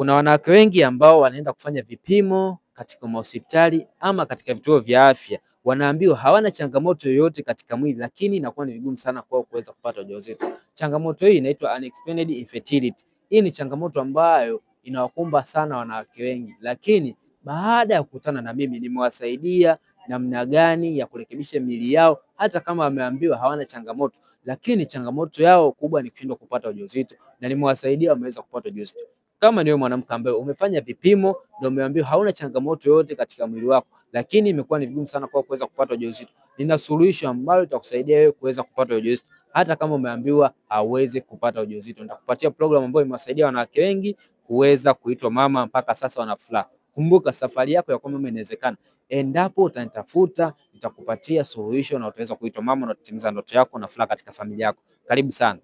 Kuna wanawake wengi ambao wanaenda kufanya vipimo katika mahospitali ama katika vituo vya afya, wanaambiwa hawana changamoto yoyote katika mwili, lakini inakuwa ni vigumu sana kwao kuweza kupata ujauzito. Changamoto hii inaitwa unexplained infertility. Hii ni changamoto ambayo inawakumba sana wanawake wengi, lakini baada ya kukutana na mimi nimewasaidia namna gani ya kurekebisha miili yao, hata kama wameambiwa hawana changamoto, lakini changamoto yao kubwa ni kushindwa kupata ujauzito, na nimewasaidia wameweza kupata ujauzito. Kama ni wewe mwanamke ambaye umefanya vipimo na umeambiwa hauna changamoto yoyote katika mwili wako, lakini imekuwa ni vigumu sana kwa kuweza kupata ujauzito, nina suluhisho ambalo litakusaidia wewe kuweza kupata ujauzito. Hata kama umeambiwa hauwezi kupata ujauzito, nitakupatia program ambayo imewasaidia wanawake wengi kuweza kuitwa mama mpaka sasa wana furaha. Kumbuka safari yako ya kuwa mama inawezekana. Endapo utanitafuta, nitakupatia suluhisho na utaweza kuitwa mama na kutimiza ndoto yako na furaha katika familia yako. Karibu sana.